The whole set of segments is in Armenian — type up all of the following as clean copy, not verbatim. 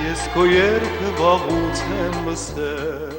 Ես քո երգը վաղուց եմ լսել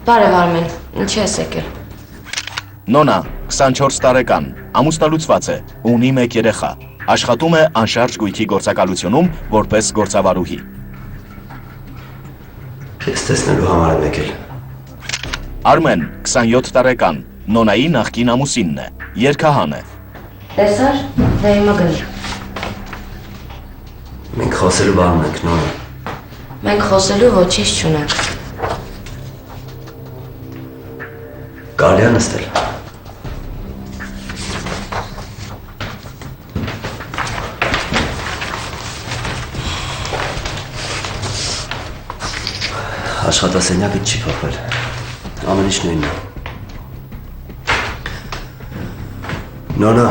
Բարև Արմեն, ինչի ես եկել։ Նոնա, 24 տարեկան, ամուսնալուծված է, ունի 1 երեխա, աշխատում է անշարժ գույքի գործակալությունում որպես գործավարուհի։ Քեզ տեսնելու համար եմ եկել։ Արմեն, 27 տարեկան, Նոնայի նախկին ամուսինն է, երգահան է։ Տեսար, դե հիմա գնի։ Մենք խոսելու բան ունենք, Նոնա։ Մենք խոսելու ոչինչ չունենք։ Կարելի է նստել։ Աշխատասենյակը չի փոխվել։ Ամեն ինչ նույնն է։ Նոնա,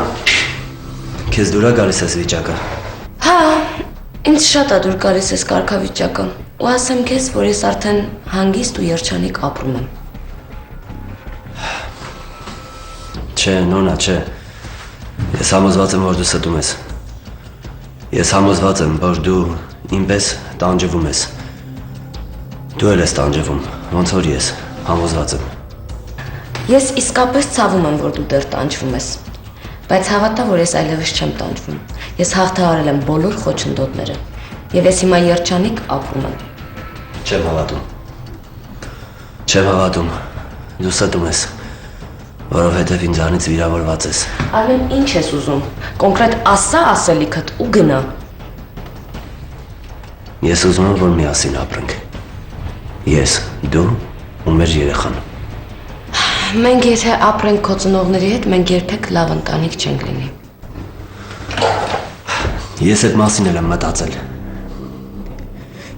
քեզ դուր է գալիս այս վիճակը։ Հա, ինձ շատ է դուր գալիս այս կարգավիճակը։ Ու ասեմ քեզ, որ ես արդեն հանգիստ ու երջանիկ ապրում եմ։ Չէ, Նոնա, չէ։ Ես համոզված եմ, որ դու ստում ես։ Ես համոզված եմ, որ դու ինպես տանջվում ես։ Դու էլ ես տանջվում, ոնց որ ես, համոզված եմ։ Ես իսկապես ցավում եմ, որ դու դեռ տանջվում ես։ Բայց հավատա, որ ես այլևս չեմ տանջվում։ Ես հաղթահարել եմ բոլոր խոչընդոտները։ Եվ ես հիմա երջանիկ ապրում եմ։ Չեմ հավատում։ Չեմ հավատում։ Դու ստում ես։ Որովհետև ինձանից վիրավորված ես։ Արմեն, ինչ ես ուզում։ Կոնկրետ ասա ասելիքդ ու գնա։ Ես ուզում եմ, որ միասին ապրենք։ Ես, դու ու մեր երեխան։ Մենք եթե ապրենք քո ծնողների հետ, մենք երբեք լավ ընտանիք չենք լինի։ Ես այդ մասին էլ եմ մտածել։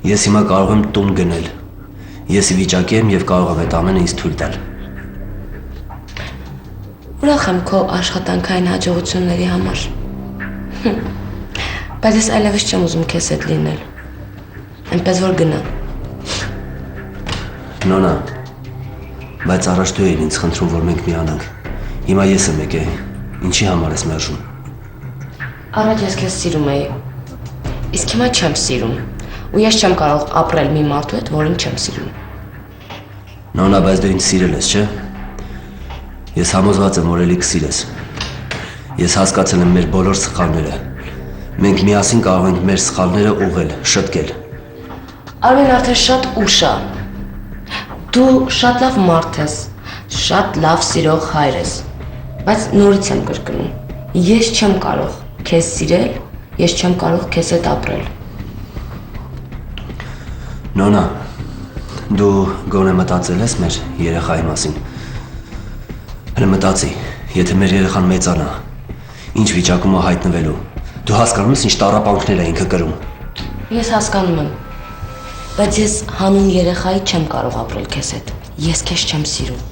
Ես հիմա կարող եմ տուն գնել։ Ես ի վիճակի եմ և կարող եմ այդ ամենը ինձ թույլ տալ։ Ուրախ եմ քո աշխատանքային հաջողությունների համար։ Բայց ես այլևս չեմ ուզում քեզ հետ լինել։ Այնպես որ գնա։ Նոնա, բայց առաջ դու էիր ինձ խնդրում, որ մենք միանանք։ Հիմա ես եմ եկել, ինչի համար ես մերժում։ Առաջ ես քեզ սիրում էի։ Իսկ հիմա չեմ սիրում։ Ու ես չեմ կարող ապրել մի մարդու հետ, որին չեմ սիրում։ Նոնա, բայց դու ինձ սիրել ես, չէ՞։ Ես համոզված եմ, որ էլի կսիրես։ Ես հասկացել եմ մեր բոլոր սխալները։ Մենք միասին կարող ենք մեր սխալները ուղղել, շտկել։ Արմեն, արդեն շատ ուշ է։ Դու շատ լավ մարդ ես, շատ լավ սիրող հայր ես։ Բայց նորից եմ կրկնում։ Ես չեմ կարող քեզ սիրել, ես չեմ կարող քեզ հետ ապրել։ Նոնա, դու գոնե մտածել ես մեր երեխայի մասին։ Հələ մտածի, եթե մեր երեխան մեծանա, ինչ վիճակում է հայտնվելու, դու հասկանում ես ինչ տառապանքներ է ինքը կրում։ Ես հասկանում եմ, բայց ես հանուն երեխայի չեմ կարող ապրել քեզ հետ, ես քեզ չեմ սիրում։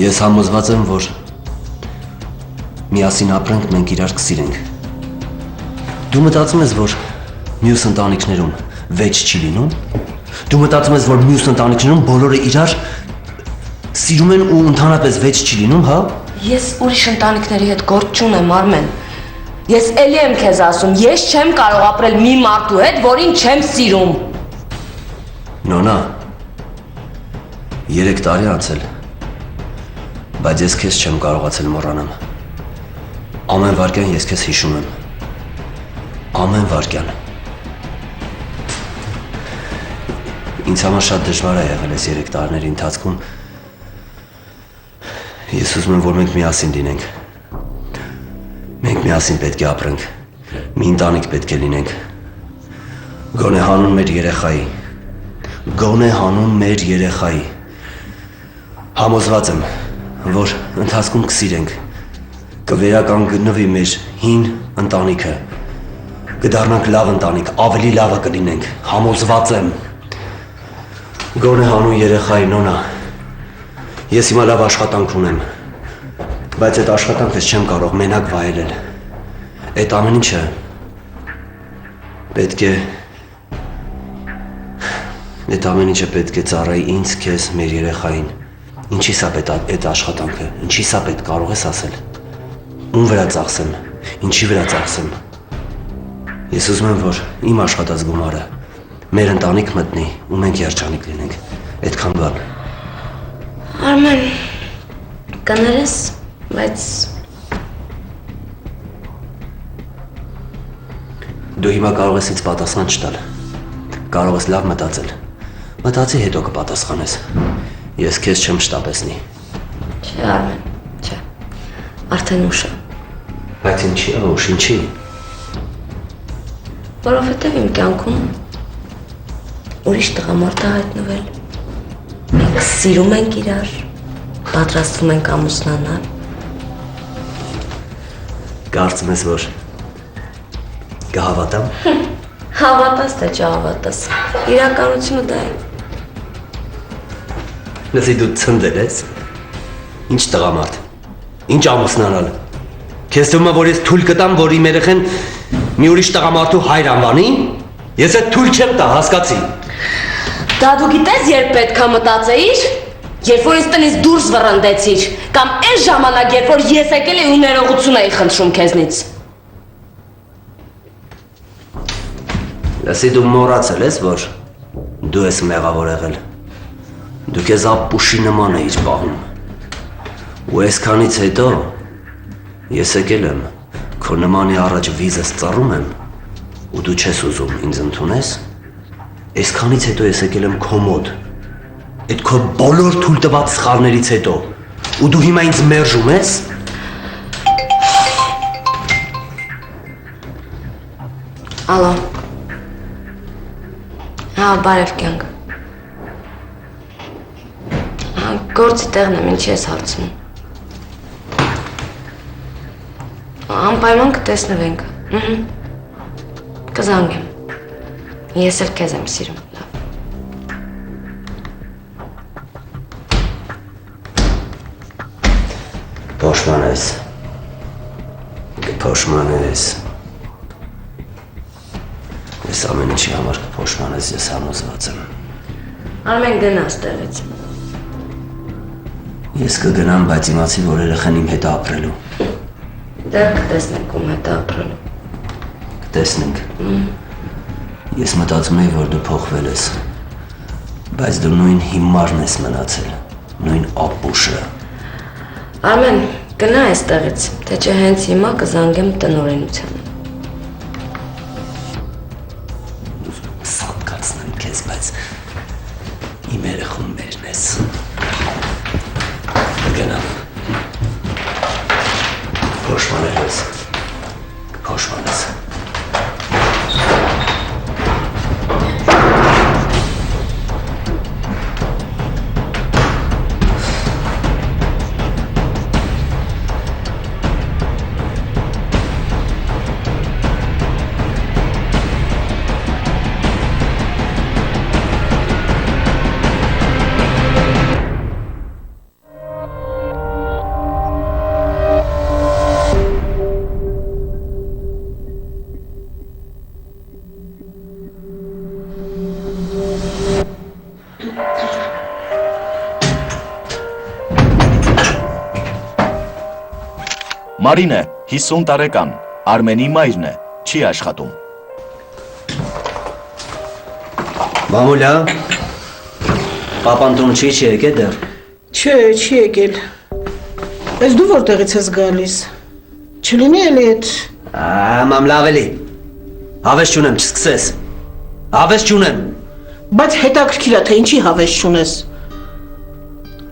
Ես համոզված եմ, որ միասին ապրենք, մենք իրար կսիրենք։ Դու մտածում ես, որ մյուս ընտանիքներում վեճ չի լինում։ Դու մտածում ես, որ մյուս ընտանիքներում բոլորը իրար սիրում են ու ընդհանրապես վեճ չի լինում, հա։ Ես ուրիշ ընտանիքների հետ գործ չունեմ, Արմեն։ Ես էլի եմ քեզ ասում, ես չեմ կարող ապրել մի մարդու հետ, որին չեմ սիրում։ Նոնա, 3 տարի անցել, բայց ես քեզ չեմ կարողացել մոռանամ։ Ամեն վայրկյան ես քեզ հիշում եմ։ Ամեն վայրկյան։ Ինձ համար շատ դժվար է եղել այս 3 տարիների ընթացքում։ Ես ուզում եմ, որ մենք միասին լինենք։ Մենք միասին պետք է ապրենք։ Մի ընտանիք պետք է լինենք։ Գոնե հանուն մեր երեխայի։ Գոնե հանուն մեր երեխայի։ Համոզված եմ, որ ընթացքում կսիրենք։ Կվերականգնվի մեր հին ընտանիքը։ կդառնանք լավ ընտանիք, ավելի լավը կլինենք, համոզված եմ։ Գոնե հանուն երեխայի նոնա։ Ես հիմա լավ աշխատանք ունեմ, բայց այդ աշխատանքս չեմ կարող մենակ վայելել։ Այդ ամեն ինչը պետք է ծառայի ինձ, քեզ, մեր երեխային։ Ինչի՞ սա պետք այդ աշխատանքը, ինչի՞ սա պետք կարող ես ասել։ Ում վրա ծախսեմ, ինչի վրա ծախսեմ։ Ես ուզում եմ, որ իմ աշխատած գումարը մեր ընտանիք մտնի ու մենք երջանիկ լինենք։ Այդքան բան։ Արմեն, կներես, բայց Դու հիմա կարող ես ինձ պատասխան չտալ։ Կարող ես լավ մտածել։ Մտածի հետո կպատասխանես։ Ես քեզ չեմ շտապեցնի։ չէ, Արմեն, չէ։ Արդեն ուշ է։ Բայց ինչի՞ ուշ, ինչի՞։ Որովհետև իմ կյանքում ուրիշ տղամարդ է հայտնվել։ Մենք սիրում ենք իրար, պատրաստվում ենք ամուսնանալ։ Կարծում ես, որ կհավատամ։ Հավատաս թե չհավատաս, իրականությունը դա է։ Լսի դու ցնդել ես։ Ինչ տղամարդ։ Ինչ ամուսնանալ։ Քեզ թվում է, որ ես թույլ կտամ, որ իմ երեխեն մի ուրիշ տղամարդու հայր անվանի։ Ես այդ թույլ չեմ տա, հասկացի։ Դա դու գիտես, երբ պետք է մտածեիր, երբ որ ինձ տնից դուրս վռնդեցիր, կամ այն ժամանակ, երբ որ ես եկել էի ու ներողություն էի խնդրում քեզնից։ Լսի դու մոռացել ես, որ դու ես մեղավոր եղել։ Դու քեզ ապուշի նման էիր պահում։ Ու այսքանից հետո ես եկել եմ, քո նմանի առաջ վիզս ծառում եմ, ու դու չես ուզում ինձ ընդունես։ Այսքանից հետո ես եկել եմ քո մոտ, այդ քո բոլոր թույլ տված սխալներից հետո, ու դու հիմա ինձ մերժում ես։ Ալո։ Հա, բարև կյանք։ Հա, գործի տեղն եմ, ինչի ես հարցնում։ Անպայման կտեսնվենք։ Կզանգեմ։ Ես էլ քեզ եմ սիրում, լավ։ Փոշմանես։ Կփոշմանես։ Ես ամեն ինչի համար կփոշմանես, ես համոզված եմ։ Արմեն գնա ստեղից։ Ես կգնամ, բայց իմացի, որ երեխան իմ հետ է ապրելու։ Դեռ կտեսնենք ում հետ է ապրելու։ Կտեսնենք։ Ես մտածում էի, որ դու փոխվել ես, բայց դու նույն հիմարն ես մնացել, նույն ապուշը։ Արմեն, գնա այստեղից, թե չէ հենց հիմա կզանգեմ տնօրենությանը։ Սատկացնեմ քեզ, բայց իմ երեխուն մերն ես։ Գնամ։ Փոշմանես։ Փոշմանես։ Մարինը 50 տարեկան, Արմենի մայրն է, չի աշխատում։ Մամուլա, պապան տուն չի եկել դեռ։ Չէ, չի եկել։ Ես դու որտեղից ես գալիս։ Չլինի էլի այդ։ Մամ լավ էլի։ Հավես չունեմ, չսկսես։ Հավես չունեմ։ Բայց հետաքրքիր է, թե ինչի հավես չունես։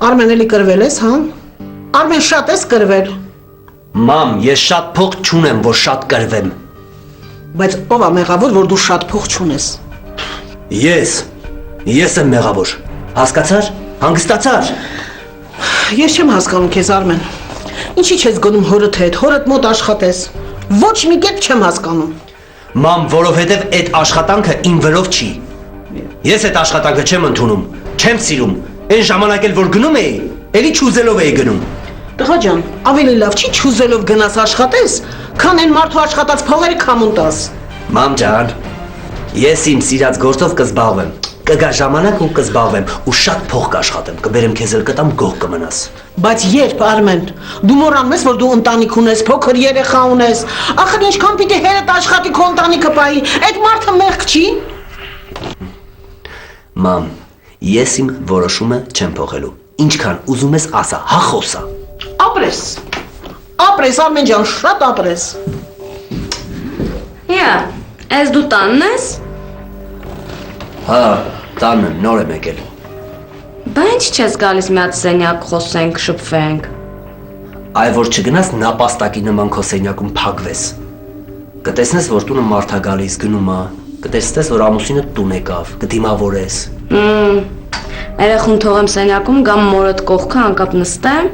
Արմեն էլի կրվել ես, հա? Արմեն շատ ես կրվել։ Մամ, ես շատ փող չունեմ, որ շատ կրվեմ։ Բայց ով է մեղավոր, որ դու շատ փող չունես։ Ես եմ մեղավոր։ Հասկացար? Հանգստացար։ Ես չեմ հասկանում քեզ, Արմեն։ Ինչի՞ չես գնում հորդ հետ, հորդ մոտ աշխատես։ Ոչ մի կերպ չեմ հասկանում։ Մամ, որովհետև այդ աշխատանքը իմ վրով չի։ Ես այդ աշխատանքը չեմ ընդունում, չեմ սիրում։ Այն ժամանակ էլ որ գնում էի, էլի չուզելով էի գնում։ Տղա ջան, ավելի լավ չի չուզելով գնաս աշխատես, քան այն մարդու աշխատած փողերը քամուն տաս։ Մամ ջան, ես իմ սիրած գործով կզբաղվեմ։ Կգա ժամանակ ու կզբաղվեմ ու շատ փող կաշխատեմ, կբերեմ քեզ էլ կտամ գող կմնաս։ Բայց երբ Արմեն, դու մոռանում ես, որ դու ընտանիք ունես, փոքր երեխա ունես, ախր ինչքան պիտի հերդ աշխատի քո ընտանիքը պայի, այդ մարդը մեղք չի։ Մամ, ես իմ որոշումը չեմ փոխելու։ Ինչքան ուզում ես ասա, հա խոսա։ Ապրես։ Ապրես Արմեն ջան, շատ ապրես։ Հա, ես դու տանն ես։ Հա, տանը նոր եմ եկել։ Բա ինչ չես գալիս մի հատ սենյակ խոսենք, շփվենք։ Այ որ չգնաս նապաստակի նման քո սենյակում փակվես։ Կտեսնես, որ տունը մարդ է գալիս, գնում է, կտեսնես, որ ամուսինը տուն եկավ, կդիմավորես։ Երեխուն թողեմ սենյակում, գամ մորդ կողքը անկապ նստեմ։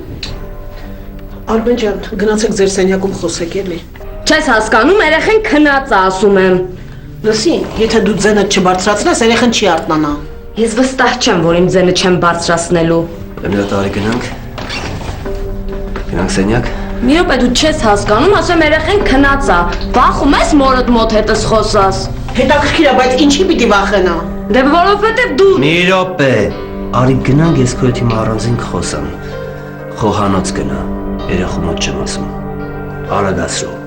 Արմեն ջան, գնացեք ձեր սենյակում խոսեք էլի։ Չես հասկանում, երեխեն քնած է, ասում եմ։ Լսի, եթե դու ձենդ չբարձրացնես, երեխան չի արթնանա։ Ես վստահ չեմ, որ իմ ձենը չեմ բարձրացնելու։ Մի հատ արի գնանք։ Գնանք սենյակ։ Մի րոպե դու չես հասկանում, ասում երեխեն քնած է։ Վախում ես մորդ մոտ հետս խոսաս։ Հետաքրքիր է, բայց ինչի պիտի վախենա։ Դե որովհետև դու Մի րոպե։ Արի գնանք, ես քո հետ հիմա առանձին կխոսամ։ Խոհանոց գնա։ Երեխու մոտ չեմ ասում։ Արագացրու։